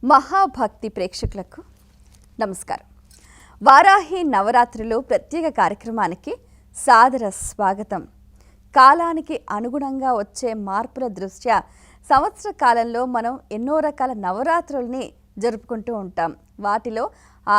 మహాభక్తి ప్రేక్షకులకు నమస్కారం. వారాహి నవరాత్రులు ప్రత్యేక కార్యక్రమానికి సాదర స్వాగతం. కాలానికి అనుగుణంగా వచ్చే మార్పుల దృష్ట్యా సంవత్సర కాలంలో మనం ఎన్నో రకాల నవరాత్రుల్ని జరుపుకుంటూ ఉంటాం. వాటిలో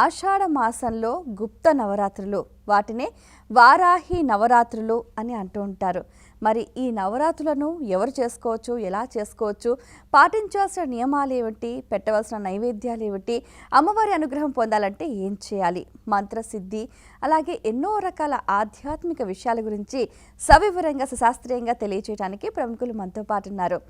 ఆషాఢ మాసంలో గుప్త నవరాత్రులు, వాటినే వారాహి నవరాత్రులు అని అంటూ ఉంటారు. మరి ఈ నవరాత్రులను ఎవరు చేసుకోవచ్చు, ఎలా చేసుకోవచ్చు, పాటించాల్సిన నియమాలు ఏమిటి, పెట్టవలసిన నైవేద్యాలు ఏమిటి, అమ్మవారి అనుగ్రహం పొందాలంటే ఏం చేయాలి, మంత్రసిద్ధి, అలాగే ఎన్నో రకాల ఆధ్యాత్మిక విషయాల గురించి సవివరంగా శాస్త్రీయంగా తెలియచేయడానికి ప్రముఖులు మనతో పాటు ఉన్నారు.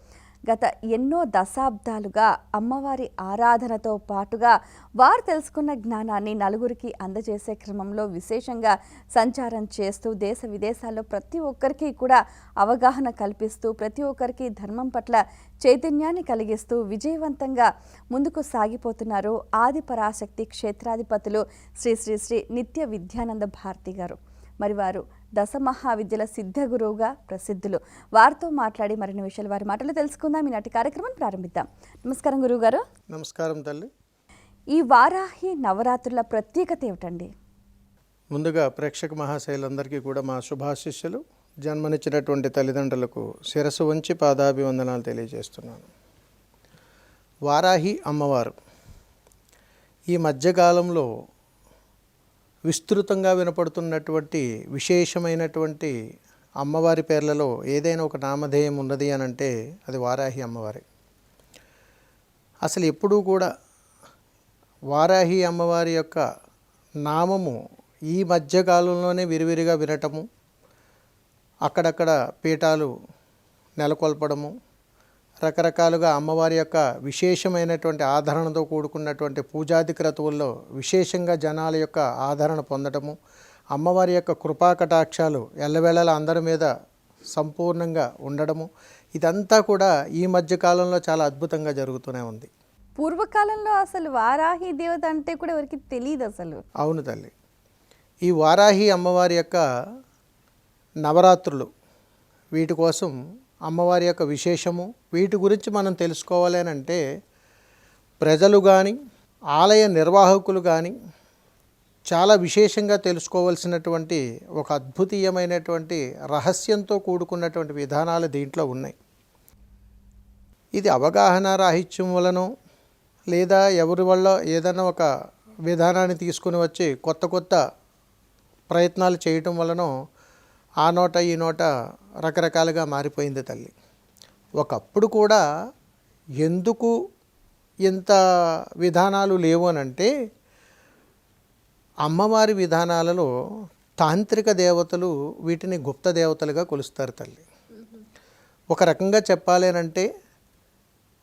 గత ఎన్నో దశాబ్దాలుగా అమ్మవారి ఆరాధనతో పాటుగా వారు తెలుసుకున్న జ్ఞానాన్ని నలుగురికి అందజేసే క్రమంలో విశేషంగా సంచారం చేస్తూ దేశ విదేశాల్లో ప్రతి ఒక్కరికి కూడా అవగాహన కల్పిస్తూ ప్రతి ఒక్కరికి ధర్మం పట్ల చైతన్యాన్ని కలిగిస్తూ విజయవంతంగా ముందుకు సాగిపోతున్నారు ఆది పరాశక్తి క్షేత్రాధిపతులు శ్రీ శ్రీ శ్రీ నిత్య విద్యానంద భారతి గారు. మరి వారు దశమహావిద్యల సిద్ధ గురువుగా ప్రసిద్ధులు. వారితో మాట్లాడి మరిన్ని విషయాలు వారి మాటలు తెలుసుకుందాం. ఈనాటి కార్యక్రమం ప్రారంభిద్దాం. నమస్కారం గురువు గారు. నమస్కారం తల్లి. ఈ వారాహి నవరాత్రుల ప్రత్యేకత ఏమిటండి? ముందుగా ప్రేక్షక మహాశైలందరికీ కూడా మా శుభాశిష్యులు, జన్మనిచ్చినటువంటి తల్లిదండ్రులకు శిరస్సు వంచి పాదాభివందనాలు తెలియజేస్తున్నాను. వారాహి అమ్మవారు ఈ మధ్యకాలంలో విస్తృతంగా వినపడుతున్నటువంటి విశేషమైనటువంటి అమ్మవారి పేర్లలో ఏదైనా ఒక నామధేయం ఉన్నది అని అంటే అది వారాహి అమ్మవారి. అసలు ఎప్పుడూ కూడా వారాహి అమ్మవారి యొక్క నామము ఈ మధ్యకాలంలోనే విరివిరిగా వినటము, అక్కడక్కడ పీఠాలు నెలకొల్పడము, రకరకాలుగా అమ్మవారి యొక్క విశేషమైనటువంటి ఆదరణతో కూడుకున్నటువంటి పూజాది క్రతువుల్లో విశేషంగా జనాల యొక్క ఆదరణ పొందటము, అమ్మవారి యొక్క కృపాకటాక్షాలు ఎల్లవేళలా అందరి మీద సంపూర్ణంగా ఉండడము, ఇదంతా కూడా ఈ మధ్యకాలంలో చాలా అద్భుతంగా జరుగుతూనే ఉంది. పూర్వకాలంలో అసలు వారాహి దేవత అంటే కూడా ఎవరికి తెలియదు అసలు. అవును తల్లి. ఈ వారాహి అమ్మవారి యొక్క నవరాత్రులు, వీటి కోసం అమ్మవారి యొక్క విశేషము, వీటి గురించి మనం తెలుసుకోవాలి అని అంటే ప్రజలు కానీ ఆలయ నిర్వాహకులు కానీ చాలా విశేషంగా తెలుసుకోవాల్సినటువంటి ఒక అద్భుతీయమైనటువంటి రహస్యంతో కూడుకున్నటువంటి విధానాలు దీంట్లో ఉన్నాయి. ఇది అవగాహన రాహిత్యం వలనో లేదా ఎవరి వల్ల ఏదైనా ఒక విధానాన్ని తీసుకుని వచ్చి కొత్త కొత్త ప్రయత్నాలు చేయటం వలనో ఆ నోట ఈ నోట రకరకాలుగా మారిపోయింది తల్లి. ఒకప్పుడు కూడా ఎందుకు ఇంత విధానాలు లేవు అనంటే అమ్మవారి విధానాలలో తాంత్రిక దేవతలు వీటిని గుప్త దేవతలుగా కొలుస్తారు తల్లి. ఒక రకంగా చెప్పాలి అంటే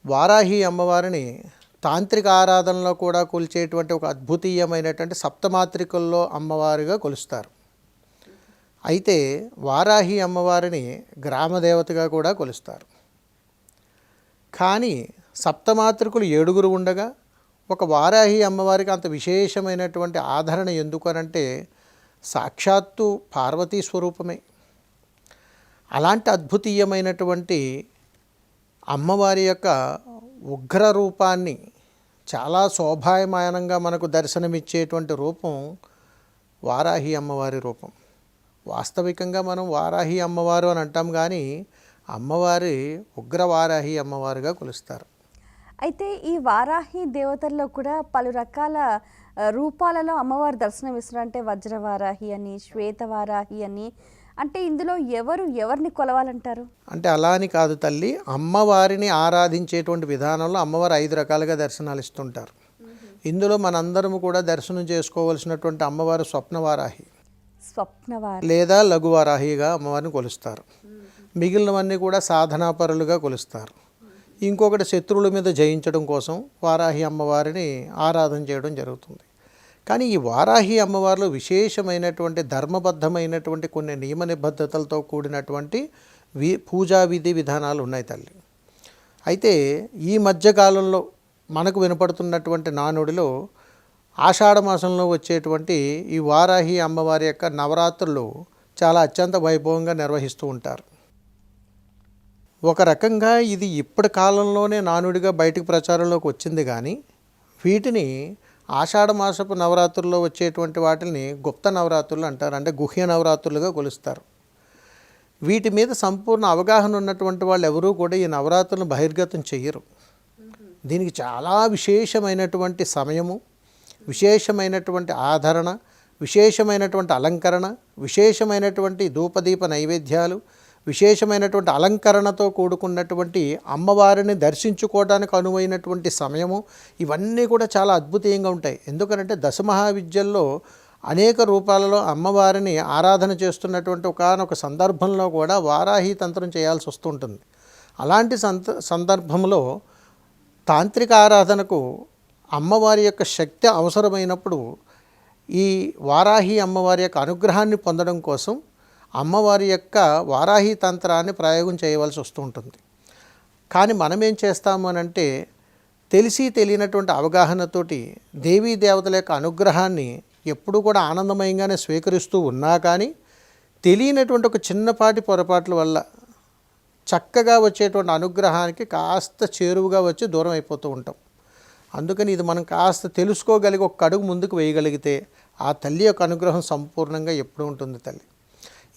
వారాహి అమ్మవారిని తాంత్రిక ఆరాధనలో కూడా కొలిచేటువంటి ఒక అద్భుతీయమైనటువంటి సప్తమాత్రికల్లో అమ్మవారిగా కొలుస్తారు. అయితే వారాహి అమ్మవారిని గ్రామదేవతగా కూడా కొలుస్తారు. కానీ సప్తమాత్రికులు 7 ఉండగా ఒక వారాహి అమ్మవారికి అంత విశేషమైనటువంటి ఆదరణ ఎందుకు అనంటే సాక్షాత్తు పార్వతీ స్వరూపమే. అలాంటి అద్భుతీయమైనటువంటి అమ్మవారి యొక్క ఉగ్ర రూపాన్ని చాలా శోభాయమానంగా మనకు దర్శనమిచ్చేటువంటి రూపం వారాహి అమ్మవారి రూపం. వాస్తవికంగా మనం వారాహి అమ్మవారు అని అంటాం, కానీ అమ్మవారి ఉగ్రవారాహి అమ్మవారుగా కొలుస్తారు. అయితే ఈ వారాహి దేవతల్లో కూడా పలు రకాల రూపాలలో అమ్మవారు దర్శనమిస్తున్నారు. అంటే వజ్రవారాహి అని, శ్వేతవారాహి అని, అంటే ఇందులో ఎవరిని కొలవాలంటారు? అంటే అలా అని కాదు తల్లి, అమ్మవారిని ఆరాధించేటువంటి విధానంలో అమ్మవారు 5 రకాలుగా దర్శనాలు ఇస్తుంటారు. ఇందులో మనందరము కూడా దర్శనం చేసుకోవాల్సినటువంటి అమ్మవారు స్వప్నవారాహి లేదా లఘువారాహిగా అమ్మవారిని కొలుస్తారు. మిగిలినవన్నీ కూడా సాధనాపరులుగా కొలుస్తారు. ఇంకొకటి శత్రువుల మీద జయించడం కోసం వారాహి అమ్మవారిని ఆరాధన చేయడం జరుగుతుంది. కానీ ఈ వారాహి అమ్మవారిలో విశేషమైనటువంటి ధర్మబద్ధమైనటువంటి కొన్ని నియమ నిబద్ధతలతో కూడినటువంటి పూజా విధి విధానాలు ఉన్నాయి తల్లి. అయితే ఈ మధ్యకాలంలో మనకు వినపడుతున్నటువంటి నానుడిలో ఆషాఢ మాసంలో వచ్చేటువంటి ఈ వారాహి అమ్మవారి యొక్క నవరాత్రులు చాలా అత్యంత వైభవంగా నిర్వహిస్తూ ఉంటారు. ఒక రకంగా ఇది ఇప్పటి కాలంలోనే నానుడిగా బయటికి ప్రచారంలోకి వచ్చింది, కానీ వీటిని ఆషాఢ మాసపు నవరాత్రుల్లో వచ్చేటువంటి వాటిని గుప్త నవరాత్రులు అంటారు, అంటే గుహ్య నవరాత్రులుగా కొలుస్తారు. వీటి మీద సంపూర్ణ అవగాహన ఉన్నటువంటి వాళ్ళు ఎవరూ కూడా ఈ నవరాత్రులను బహిర్గతం చెయ్యరు. దీనికి చాలా విశేషమైనటువంటి సమయము, విశేషమైనటువంటి ఆదరణ, విశేషమైనటువంటి అలంకరణ, విశేషమైనటువంటి ధూపదీప నైవేద్యాలు, విశేషమైనటువంటి అలంకరణతో కూడుకున్నటువంటి అమ్మవారిని దర్శించుకోవడానికి అనువైనటువంటి సమయము, ఇవన్నీ కూడా చాలా అద్భుతంగా ఉంటాయి. ఎందుకంటే దశమహావిద్యల్లో అనేక రూపాలలో అమ్మవారిని ఆరాధన చేస్తున్నటువంటి ఒకానొక సందర్భంలో కూడా వారాహి తంత్రం చేయాల్సి వస్తుంటుంది. అలాంటి సందర్భంలో తాంత్రిక ఆరాధనకు అమ్మవారి యొక్క శక్తి అవసరమైనప్పుడు ఈ వారాహి అమ్మవారి యొక్క అనుగ్రహాన్ని పొందడం కోసం అమ్మవారి యొక్క వారాహి తంత్రాన్ని ప్రయోగం చేయవలసి వస్తూ ఉంటుంది. కానీ మనం ఏం చేస్తాము అని అంటే, తెలిసి తెలియనటువంటి అవగాహనతోటి దేవీ దేవతల యొక్క అనుగ్రహాన్ని ఎప్పుడు కూడా ఆనందమయంగానే స్వీకరిస్తూ ఉన్నా కానీ తెలియనటువంటి ఒక చిన్నపాటి పొరపాట్ల వల్ల చక్కగా వచ్చేటువంటి అనుగ్రహానికి కాస్త చేరువుగా వచ్చి దూరం అయిపోతూ ఉంటాం. అందుకని ఇది మనం కాస్త తెలుసుకోగలిగి ఒక అడుగు ముందుకు వేయగలిగితే ఆ తల్లి యొక్క అనుగ్రహం సంపూర్ణంగా ఎప్పుడు ఉంటుంది తల్లి.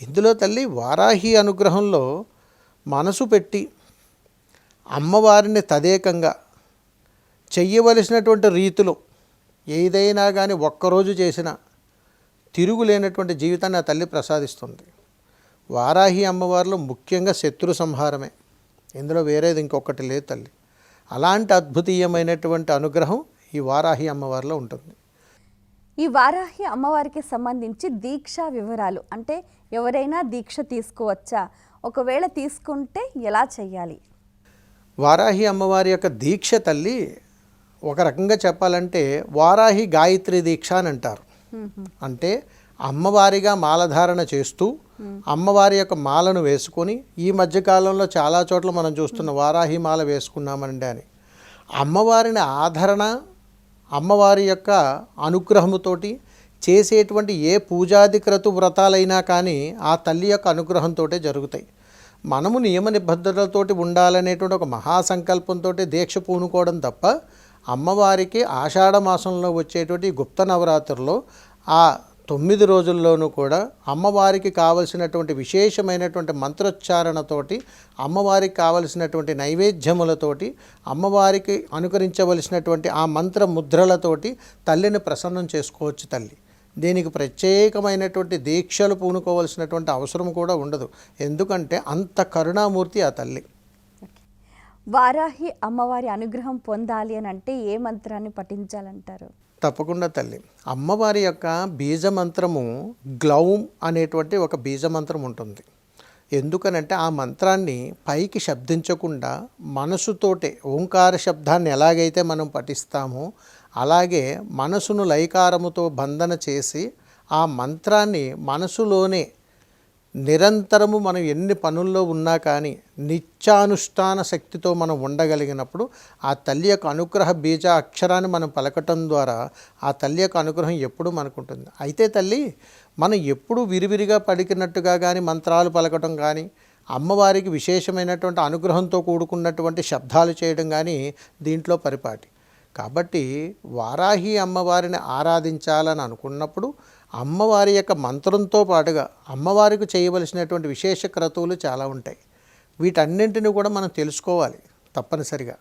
ఇందులో తల్లి వారాహి అనుగ్రహంలో మనసు పెట్టి అమ్మవారిని తదేకంగా చెయ్యవలసినటువంటి రీతిలో ఏదైనా కానీ ఒక్కరోజు చేసినా తిరుగులేనటువంటి జీవితాన్ని ఆ తల్లి ప్రసాదిస్తుంది. వారాహి అమ్మవారిలో ముఖ్యంగా శత్రు సంహారమే, ఇందులో వేరేది ఇంకొకటి లేదు తల్లి. అలాంటి అద్భుతీయమైనటువంటి అనుగ్రహం ఈ వారాహి అమ్మవారిలో ఉంటుంది. ఈ వారాహి అమ్మవారికి సంబంధించి దీక్షా వివరాలు, అంటే ఎవరైనా దీక్ష తీసుకోవచ్చా, ఒకవేళ తీసుకుంటే ఎలా చేయాలి? వారాహి అమ్మవారి యొక్క దీక్ష తల్లి ఒక రకంగా చెప్పాలంటే వారాహి గాయత్రి దీక్ష అని అంటారు. అంటే అమ్మవారిగా మాలధారణ చేస్తూ అమ్మవారి యొక్క మాలను వేసుకొని, ఈ మధ్యకాలంలో చాలా చోట్ల మనం చూస్తున్న వారాహి మాల వేసుకున్నామండి అని అమ్మవారిని ఆదరణ, అమ్మవారి యొక్క అనుగ్రహముతోటి చేసేటువంటి ఏ పూజాది క్రతు వ్రతాలైనా కానీ ఆ తల్లి యొక్క అనుగ్రహంతో జరుగుతాయి. మనము నియమ నిబద్ధతలతోటి ఉండాలనేటువంటి ఒక మహాసంకల్పంతో దీక్ష పూనుకోవడం తప్ప అమ్మవారికి ఆషాఢ మాసంలో వచ్చేటువంటి గుప్త నవరాత్రుల్లో ఆ 9 రోజుల్లోనూ కూడా అమ్మవారికి కావలసినటువంటి విశేషమైనటువంటి మంత్రోచ్చారణతోటి, అమ్మవారికి కావలసినటువంటి నైవేద్యములతోటి, అమ్మవారికి అనుకరించవలసినటువంటి ఆ మంత్ర ముద్రలతోటి తల్లిని ప్రసన్నం చేసుకోవచ్చు తల్లి. దీనికి ప్రత్యేకమైనటువంటి దీక్షలు పూనుకోవలసినటువంటి అవసరం కూడా ఉండదు. ఎందుకంటే అంత కరుణామూర్తి ఆ తల్లి. వారాహి అమ్మవారి అనుగ్రహం పొందాలి అని అంటే ఏ మంత్రాన్ని పఠించాలంటారు? తప్పకుండా తల్లి, అమ్మవారి యొక్క బీజమంత్రము గ్లౌం అనేటువంటి ఒక బీజమంత్రం ఉంటుంది. ఎందుకనంటే ఆ మంత్రాన్ని పైకి శబ్దించకుండా మనసుతోటే ఓంకార శబ్దాన్ని ఎలాగైతే మనం పఠిస్తామో అలాగే మనసును లైకారముతో బంధన చేసి ఆ మంత్రాన్ని మనసులోనే నిరంతరము మనం ఎన్ని పనుల్లో ఉన్నా కానీ నిత్యానుష్ఠాన శక్తితో మనం ఉండగలిగినప్పుడు ఆ తల్లి యొక్క అనుగ్రహ బీజ అక్షరాన్ని మనం పలకటం ద్వారా ఆ తల్లి యొక్క అనుగ్రహం ఎప్పుడూ మనకు ఉంటుంది. అయితే తల్లి మనం ఎప్పుడూ విరివిరిగా పలికినట్టుగా కానీ మంత్రాలు పలకటం కానీ, అమ్మవారికి విశేషమైనటువంటి అనుగ్రహంతో కూడుకున్నటువంటి శబ్దాలు చేయడం కానీ దీంట్లో పరిపాటి. కాబట్టి వారాహి అమ్మవారిని ఆరాధించాలని అనుకున్నప్పుడు అమ్మవారి యొక్క మంత్రంతో పాటుగా అమ్మవారికి చేయవలసినటువంటి విశేష క్రతువులు చాలా ఉంటాయి. వీటన్నింటినీ కూడా మనం తెలుసుకోవాలి తప్పనిసరిగా.